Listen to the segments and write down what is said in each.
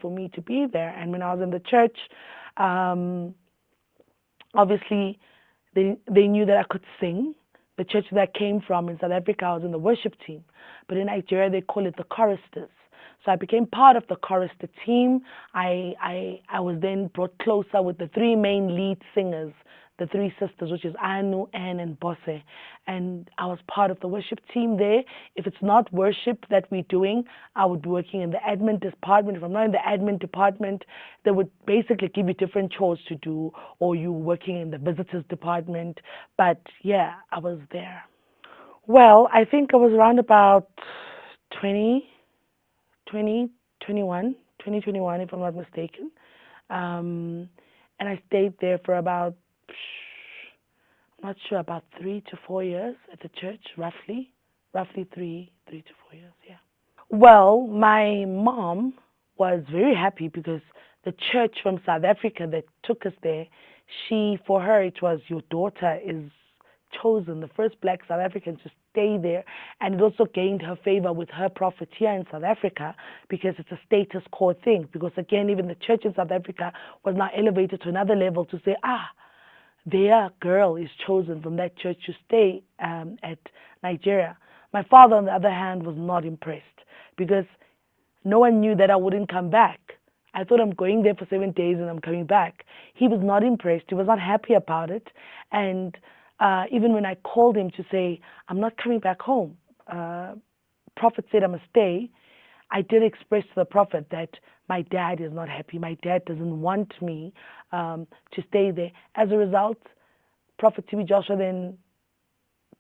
for me to be there. And when I was in the church, um, obviously they knew that I could sing. The church that I came from in South Africa, I was in the worship team, but in Nigeria they call it the choristers. So I became part of the chorister team. I was then brought closer with the three main lead singers, the three sisters, which is Anu, Anne, and Bose. And I was part of the worship team there. If it's not worship that we're doing, I would be working in the admin department. If I'm not in the admin department, they would basically give you different chores to do, or you working in the visitors department. But yeah, I was there. Well, I think I was around about 20, 20, 21, 2021, if I'm not mistaken. Um, and I stayed there for about, I'm not sure, about 3 to 4 years at the church, roughly three to 4 years, yeah. Well, my mom was very happy because the church from South Africa that took us there, for her, it was your daughter is chosen, the first black South African to stay there. And it also gained her favor with her prophet here in South Africa because it's a status quo thing. Because again, even the church in South Africa was now elevated to another level to say, their girl is chosen from that church to stay at Nigeria. My father, on the other hand, was not impressed because no one knew that I wouldn't come back. I thought I'm going there for 7 days and I'm coming back. He was not impressed. He was not happy about it. And even when I called him to say, I'm not coming back home, Prophet said I must stay, I did express to the Prophet that my dad is not happy. My dad doesn't want me to stay there. As a result, Prophet TB Joshua then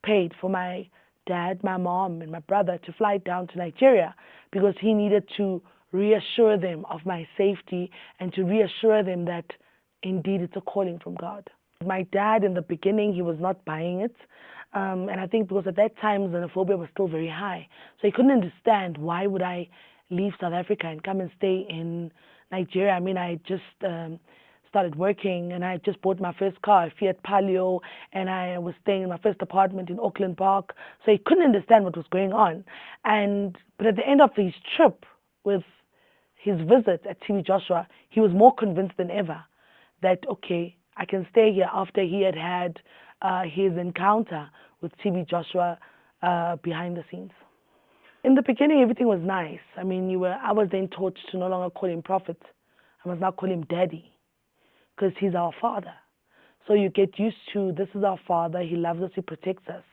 paid for my dad, my mom, and my brother to fly down to Nigeria because he needed to reassure them of my safety and to reassure them that indeed it's a calling from God. My dad, in the beginning, he was not buying it. And I think because at that time xenophobia was still very high. So he couldn't understand why would I leave South Africa and come and stay in Nigeria. I mean, I just started working and I just bought my first car, a Fiat Palio, and I was staying in my first apartment in Auckland Park. So he couldn't understand what was going on. But at the end of his trip with his visit at TB Joshua, he was more convinced than ever that, okay, I can stay here after he had had his encounter with TB Joshua behind the scenes. In the beginning, everything was nice. I mean, I was then taught to no longer call him prophet. I must now call him daddy because he's our father. So you get used to this is our father. He loves us. He protects us.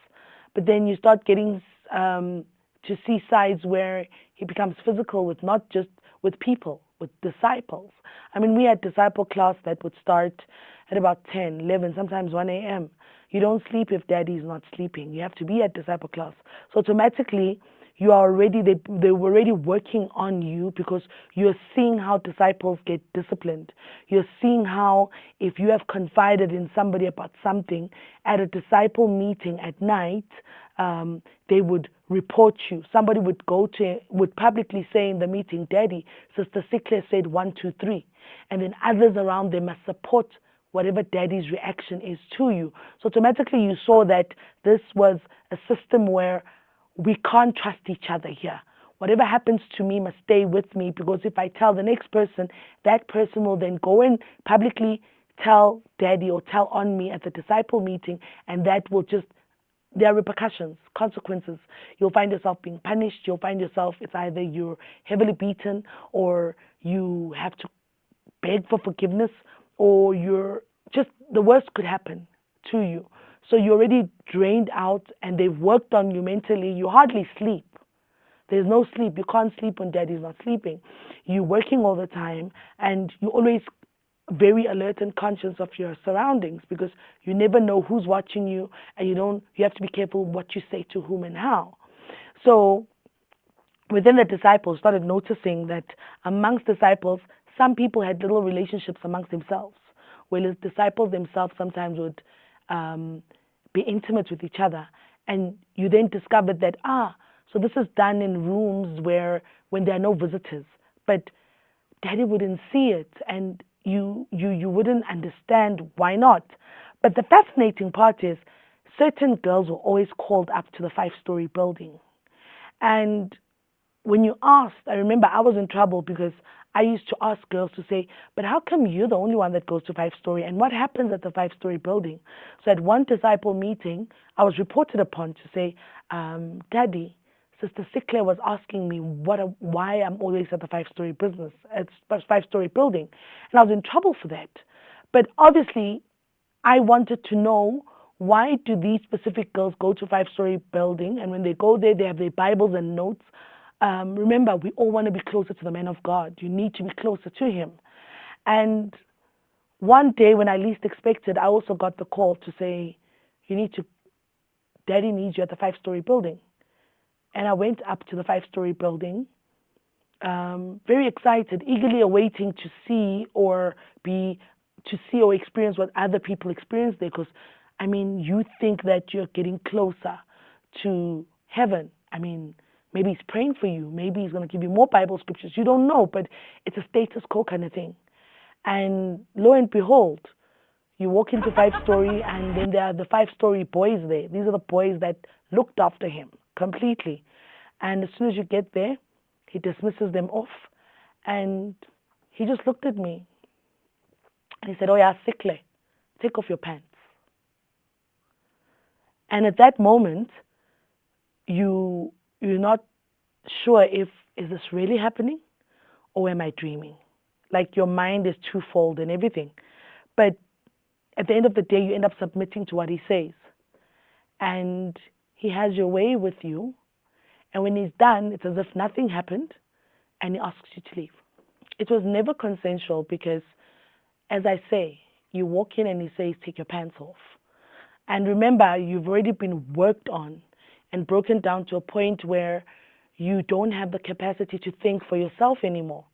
But then you start getting to see sides where he becomes physical with not just with people, with disciples. I mean, we had disciple class that would start at about 10, 11, sometimes 1 a.m. You don't sleep if daddy is not sleeping. You have to be at disciple class. So automatically, you are already they were already working on you because you're seeing how disciples get disciplined. You're seeing how if you have confided in somebody about something at a disciple meeting at night, they would report you. Somebody would publicly say in the meeting, Daddy, Sister Sihle said 1, 2, 3, and then others around them must support whatever daddy's reaction is to you. So automatically you saw that this was a system where we can't trust each other here. Whatever happens to me must stay with me because if I tell the next person, that person will then go and publicly tell daddy or tell on me at the disciple meeting, and that will just, there are repercussions, consequences. You'll find yourself being punished. You'll find yourself, it's either you're heavily beaten or you have to beg for forgiveness or you're just, the worst could happen to you. So you're already drained out and they've worked on you mentally. You hardly sleep. There's no sleep. You can't sleep when daddy's not sleeping. You're working all the time and you're always very alert and conscious of your surroundings because you never know who's watching you and you have to be careful what you say to whom and how. So within the disciples started noticing that amongst disciples, some people had little relationships amongst themselves, whereas disciples themselves sometimes would be intimate with each other. And you then discovered that, so this is done in rooms where when there are no visitors, but daddy wouldn't see it and you wouldn't understand why not. But the fascinating part is certain girls were always called up to the 5-story building. And when you asked, I remember I was in trouble because I used to ask girls to say, but how come you're the only one that goes to Five Story? And what happens at the Five Story building? So at one disciple meeting, I was reported upon to say, Daddy, Sister Sihle was asking me why I'm always at the Five Story business, at Five Story building. And I was in trouble for that. But obviously, I wanted to know, why do these specific girls go to Five Story building, and when they go there, they have their Bibles and notes. Remember, we all want to be closer to the man of God. You need to be closer to him. And one day when I least expected, I also got the call to say, you need to, Daddy needs you at the Five Story building. And I went up to the Five Story building, very excited, eagerly awaiting be to see or experience what other people experience there. Because, I mean, you think that you're getting closer to heaven. I mean, maybe he's praying for you. Maybe he's going to give you more Bible scriptures. You don't know, but it's a status quo kind of thing. And lo and behold, you walk into Five Story, and then there are the Five Story boys there. These are the boys that looked after him completely. And as soon as you get there, he dismisses them off, and he just looked at me and he said, "Oh yeah, Sihle, take off your pants." And at that moment, you're not sure if, is this really happening or am I dreaming? Like, your mind is twofold and everything. But at the end of the day, you end up submitting to what he says. And he has your way with you. And when he's done, it's as if nothing happened, and he asks you to leave. It was never consensual because, as I say, you walk in and he says, take your pants off. And remember, you've already been worked on and broken down to a point where you don't have the capacity to think for yourself anymore.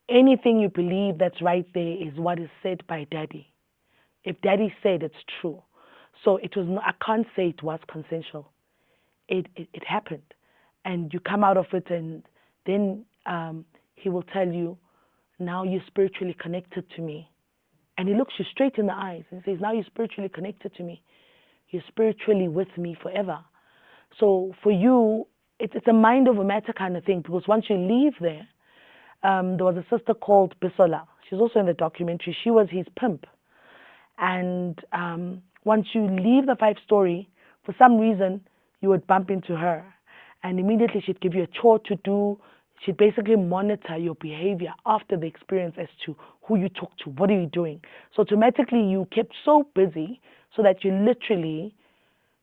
Anything you believe that's right there is what is said by Daddy. If Daddy said, it's true. So it was not, I can't say it was consensual. It happened. And you come out of it, and then he will tell you, now you're spiritually connected to me. And he looks you straight in the eyes and says, now you're spiritually connected to me. You're spiritually with me forever. So for you, it's a mind over matter kind of thing, because once you leave there, there was a sister called Bisola. She's also in the documentary. She was his pimp. And once you leave the Five Story, for some reason, you would bump into her. And immediately she'd give you a chore to do. She'd basically monitor your behavior after the experience as to who you talk to, what are you doing. So automatically you kept so busy so that you literally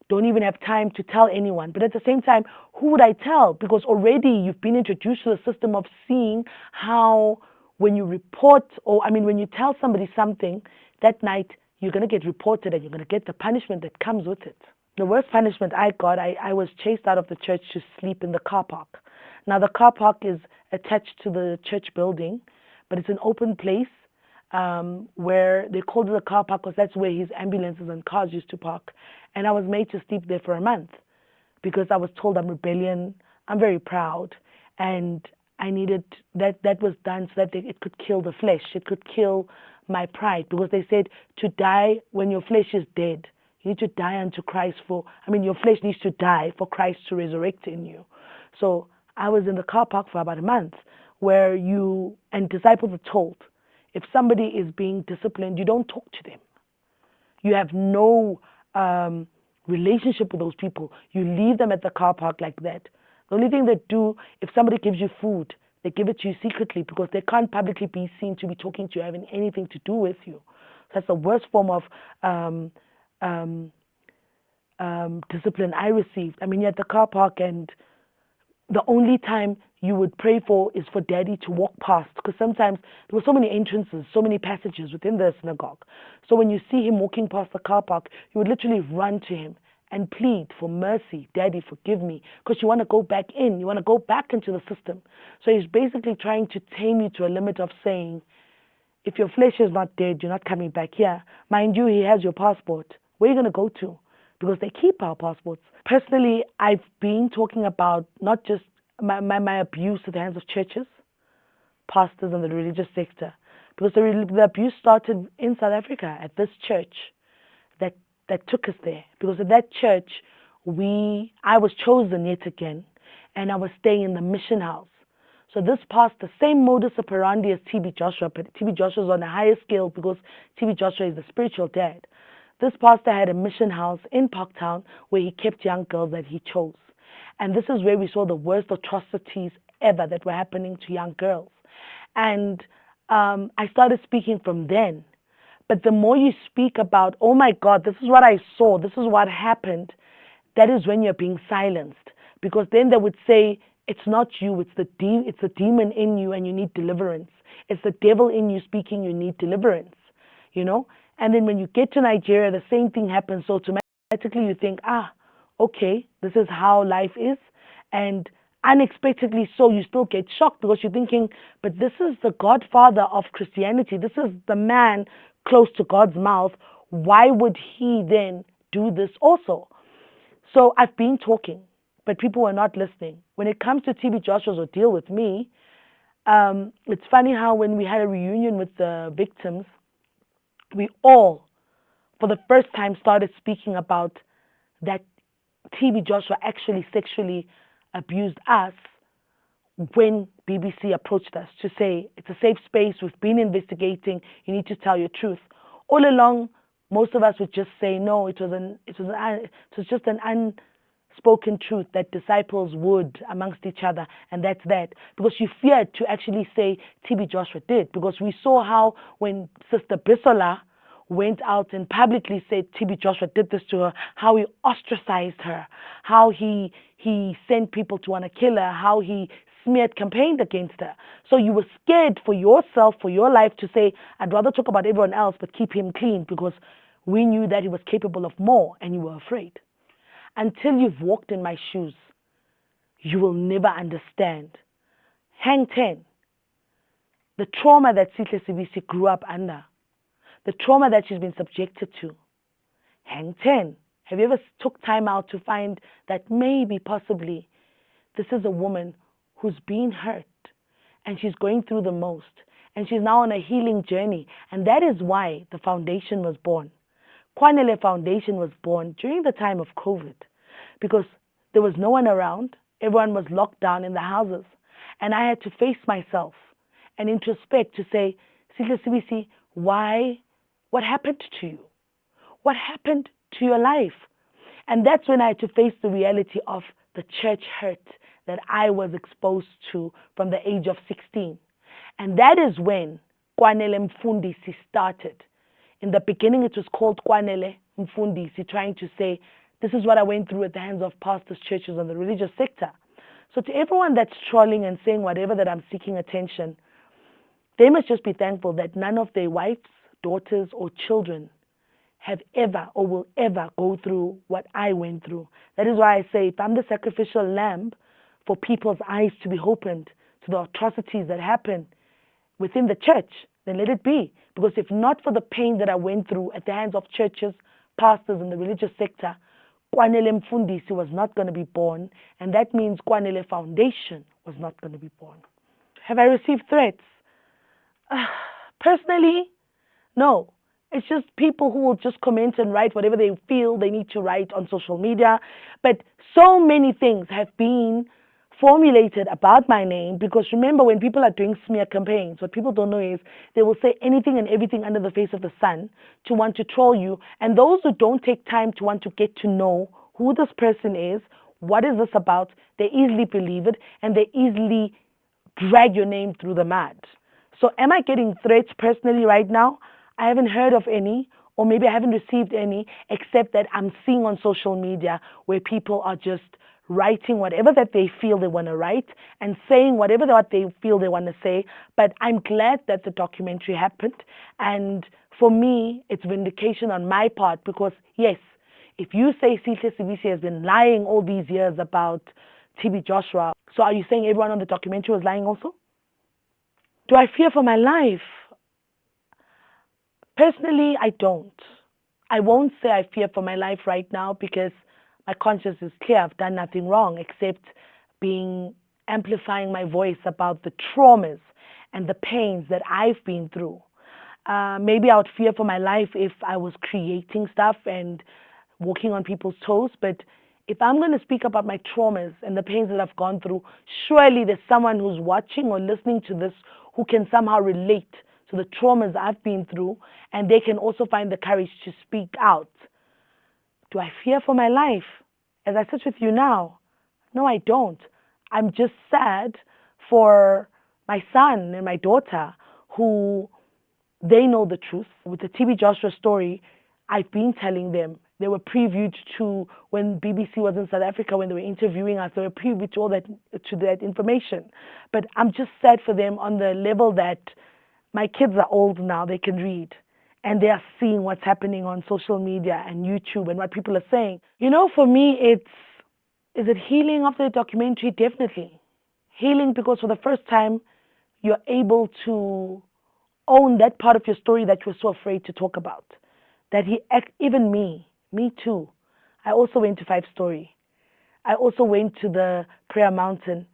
don't even have time to tell anyone. But at the same time, who would I tell? Because already you've been introduced to the system of seeing how, when you report, or I mean, when you tell somebody something, that night you're going to get reported and you're going to get the punishment that comes with it. The worst punishment I got, I was chased out of the church to sleep in the car park. Now, the car park is attached to the church building, but it's an open place, where they called it a car park because that's where his ambulances and cars used to park. And I was made to sleep there for a month because I was told I'm rebellion, I'm very proud, and I needed that. That was done so that it could kill the flesh, it could kill my pride, because they said to die when your flesh is dead. You need to die unto Christ your flesh needs to die for Christ to resurrect in you. So I was in the car park for about a month, where and disciples are told, if somebody is being disciplined, you don't talk to them. You have no relationship with those people. You leave them at the car park like that. The only thing they do, if somebody gives you food, they give it to you secretly, because they can't publicly be seen to be talking to you, having anything to do with you. That's the worst form of discipline I received. I mean, you're at the car park, and the only time you would pray for is for Daddy to walk past, because sometimes there were so many entrances, so many passages within the synagogue. So when you see him walking past the car park, you would literally run to him and plead for mercy. Daddy, forgive me, because you want to go back in. You want to go back into the system. So he's basically trying to tame you to a limit of saying, if your flesh is not dead, you're not coming back here. Mind you, he has your passport. Where are you going to go to? Because they keep our passports. Personally, I've been talking about not just my abuse at the hands of churches, pastors, and the religious sector. Because the abuse started in South Africa at this church that took us there. Because at that church, I was chosen yet again, and I was staying in the mission house. So this pastor, same modus operandi as TB Joshua, but TB Joshua is on a higher scale because TB Joshua is the spiritual dad. This pastor had a mission house in Parktown where he kept young girls that he chose. And this is where we saw the worst atrocities ever that were happening to young girls. And I started speaking from then. But the more you speak about, oh my God, this is what I saw, this is what happened, that is when you're being silenced. Because then they would say, it's not you, it's the demon in you and you need deliverance. It's the devil in you speaking, you need deliverance. You know? And then when you get to Nigeria, the same thing happens. So automatically you think, okay, this is how life is. And unexpectedly so, you still get shocked because you're thinking, but this is the godfather of Christianity. This is the man close to God's mouth. Why would he then do this also? So I've been talking, but people were not listening. When it comes to TB Joshua's ordeal with me, it's funny how when we had a reunion with the victims, we all, for the first time, started speaking about that TB Joshua actually sexually abused us when BBC approached us to say it's a safe space, we've been investigating, you need to tell your truth. All along, most of us would just say no. It was just an unspoken truth that disciples would amongst each other, and that's that. Because you feared to actually say TB Joshua did, because we saw how when Sister Bisola went out and publicly said TB Joshua did this to her, how he ostracized her, how he sent people to want to kill her, how he smeared campaigned against her. So you were scared for yourself, for your life, to say, I'd rather talk about everyone else but keep him clean, because we knew that he was capable of more and you were afraid. Until you've walked in my shoes, you will never understand. Hang 10, the trauma that Sihle Sibisi grew up under, the trauma that she's been subjected to. Hang 10. Have you ever took time out to find that maybe, possibly, this is a woman who's been hurt and she's going through the most and she's now on a healing journey, and that is why the foundation was born. Kwanele Foundation was born during the time of COVID because there was no one around. Everyone was locked down in the houses, and I had to face myself and introspect to say, Sihle Sibisi, why? What happened to you? What happened to your life? And that's when I had to face the reality of the church hurt that I was exposed to from the age of 16. And that is when Kwanele Mfundisi started. In the beginning, it was called Kwanele Mfundisi, trying to say, this is what I went through at the hands of pastors, churches, and the religious sector. So to everyone that's trolling and saying whatever that I'm seeking attention, they must just be thankful that none of their wives, daughters, or children have ever or will ever go through what I went through. That is why I say, if I'm the sacrificial lamb for people's eyes to be opened to the atrocities that happen within the church, then let it be. Because if not for the pain that I went through at the hands of churches, pastors, and the religious sector, Kwanele Mfundisi was not going to be born, and that means Kwanele Foundation was not going to be born. Have I received threats? Personally, no. It's just people who will just comment and write whatever they feel they need to write on social media. But so many things have been formulated about my name, because remember, when people are doing smear campaigns, what people don't know is they will say anything and everything under the face of the sun to want to troll you. And those who don't take time to want to get to know who this person is, what is this about, they easily believe it and they easily drag your name through the mud. So am I getting threats personally right now? I haven't heard of any, or maybe I haven't received any, except that I'm seeing on social media where people are just writing whatever that they feel they want to write and saying whatever that they feel they want to say. But I'm glad that the documentary happened. And for me, it's vindication on my part, because yes, if you say Sihle Sibisi has been lying all these years about TB Joshua, so are you saying everyone on the documentary was lying also? Do I fear for my life? Personally, I don't. I won't say I fear for my life right now, because my conscience is clear. I've done nothing wrong except amplifying my voice about the traumas and the pains that I've been through. Maybe I would fear for my life if I was creating stuff and walking on people's toes, but if I'm going to speak about my traumas and the pains that I've gone through, surely there's someone who's watching or listening to this who can somehow relate to the traumas I've been through, and they can also find the courage to speak out. Do I fear for my life as I sit with you now? No, I don't. I'm just sad for my son and my daughter who they know the truth. With the TB Joshua story, I've been telling them. They were previewed to when BBC was in South Africa when they were interviewing us. They were previewed to all that information. But I'm just sad for them on the level that my kids are old now. They can read and they are seeing what's happening on social media and YouTube and what people are saying. For me, is it healing after the documentary? Definitely healing, because for the first time you're able to own that part of your story that you were so afraid to talk about. That even me too. I also went to Five Story. I also went to the Prayer Mountain,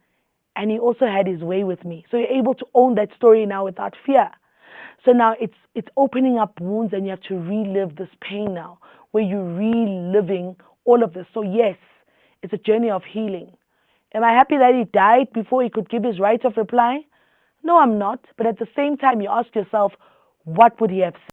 and he also had his way with me. So you're able to own that story now without fear. So now it's opening up wounds, and you have to relive this pain now, where you're reliving all of this. So yes, it's a journey of healing. Am I happy that he died before he could give his right of reply? No, I'm not. But at the same time, you ask yourself, what would he have said?